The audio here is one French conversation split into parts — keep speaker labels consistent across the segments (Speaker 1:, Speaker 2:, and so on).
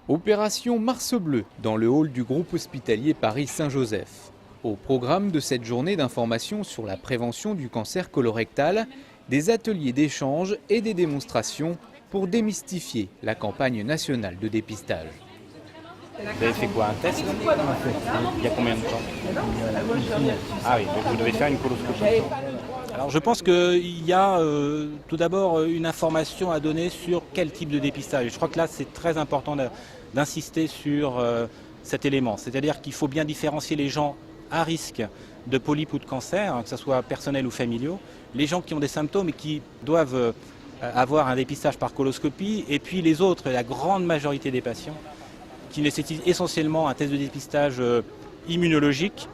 Speaker 1: Opération Mars Bleu dans le hall du groupe hospitalier Paris-Saint-Joseph. Au programme de cette journée d'information sur la prévention du cancer colorectal, des ateliers d'échange et des démonstrations pour démystifier la campagne nationale de dépistage.
Speaker 2: Vous avez fait quoi, un test? Il y a combien de temps? Ah oui, donc vous devez faire une coloscopie. Alors je pense qu'il y a tout d'abord une information à donner sur quel type de dépistage. Je crois que là c'est très important d'insister sur cet élément. C'est-à-dire qu'il faut bien différencier les gens à risque de polypes ou de cancer, que ce soit personnel ou familiaux, les gens qui ont des symptômes et qui doivent avoir un dépistage par coloscopie, et puis les autres, la grande majorité des patients, qui nécessitent essentiellement un test de dépistage immunologique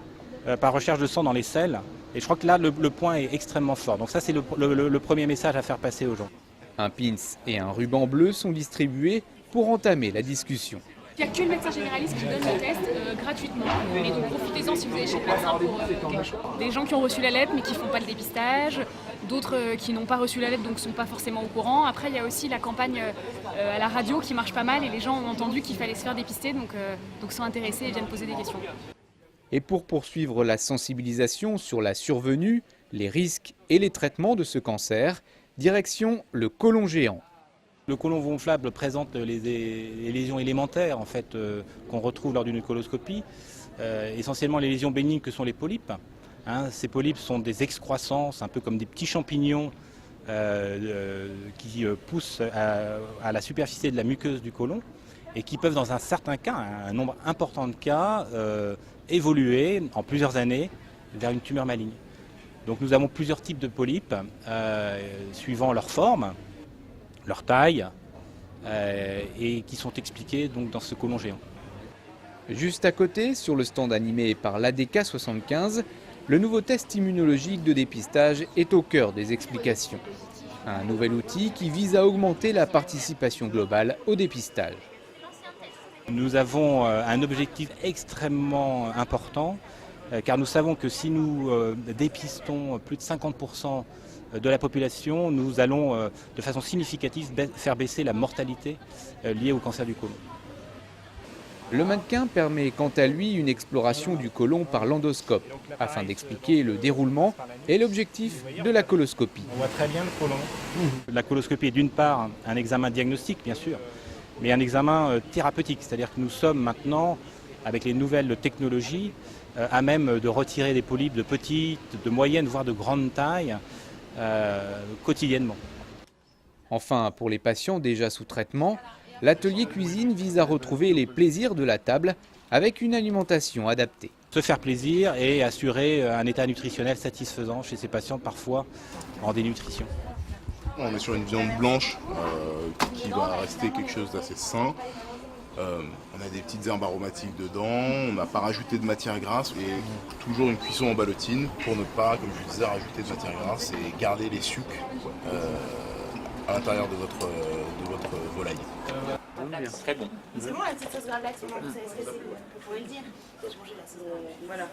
Speaker 2: par recherche de sang dans les selles. Et je crois que là, le point est extrêmement fort. Donc ça, c'est le premier message à faire passer aux gens.
Speaker 1: Un pins et un ruban bleu sont distribués pour entamer la discussion.
Speaker 3: Il n'y a que le médecin généraliste qui donne le test gratuitement. Et donc profitez-en si vous allez chez le médecin pour des gens qui ont reçu la lettre mais qui ne font pas le dépistage, d'autres qui n'ont pas reçu la lettre donc ne sont pas forcément au courant. Après il y a aussi la campagne à la radio qui marche pas mal et les gens ont entendu qu'il fallait se faire dépister donc sont intéressés et viennent poser des questions.
Speaker 1: Et pour poursuivre la sensibilisation sur la survenue, les risques et les traitements de ce cancer, direction le côlon géant.
Speaker 2: Le côlon gonflable présente les lésions élémentaires en fait, qu'on retrouve lors d'une coloscopie, essentiellement les lésions bénignes que sont les polypes. Ces polypes sont des excroissances, un peu comme des petits champignons qui poussent à la superficie de la muqueuse du côlon et qui peuvent dans un certain cas, un nombre important de cas, évoluer en plusieurs années vers une tumeur maligne. Donc nous avons plusieurs types de polypes suivant leur forme, leur taille, et qui sont expliqués donc, dans ce côlon géant.
Speaker 1: Juste à côté, sur le stand animé par l'ADK 75, le nouveau test immunologique de dépistage est au cœur des explications. Un nouvel outil qui vise à augmenter la participation globale au dépistage.
Speaker 2: Nous avons un objectif extrêmement important, car nous savons que si nous dépistons plus de 50% de la population, nous allons de façon significative faire baisser la mortalité liée au cancer du côlon.
Speaker 1: Le mannequin permet quant à lui une exploration du côlon par l'endoscope, afin d'expliquer le déroulement et l'objectif de la coloscopie.
Speaker 2: On voit très bien le côlon. La coloscopie est d'une part un examen diagnostique, bien sûr, mais un examen thérapeutique, c'est-à-dire que nous sommes maintenant, avec les nouvelles technologies, à même de retirer des polypes de petites, de moyennes, voire de grandes tailles, quotidiennement.
Speaker 1: Enfin, pour les patients déjà sous traitement, l'atelier cuisine vise à retrouver les plaisirs de la table avec une alimentation adaptée.
Speaker 2: Se faire plaisir et assurer un état nutritionnel satisfaisant chez ces patients parfois en dénutrition.
Speaker 4: On est sur une viande blanche qui va rester quelque chose d'assez sain. On a des petites herbes aromatiques dedans, on n'a pas rajouté de matière grasse et toujours une cuisson en ballotine pour ne pas, comme je disais, rajouter de matière grasse et garder les sucs à l'intérieur de votre volaille.
Speaker 2: Très bon.
Speaker 5: C'est bon la petite sauce gravlax, vous savez ce que c'est, vous pouvez le dire. J'ai mangé la sauce. Voilà.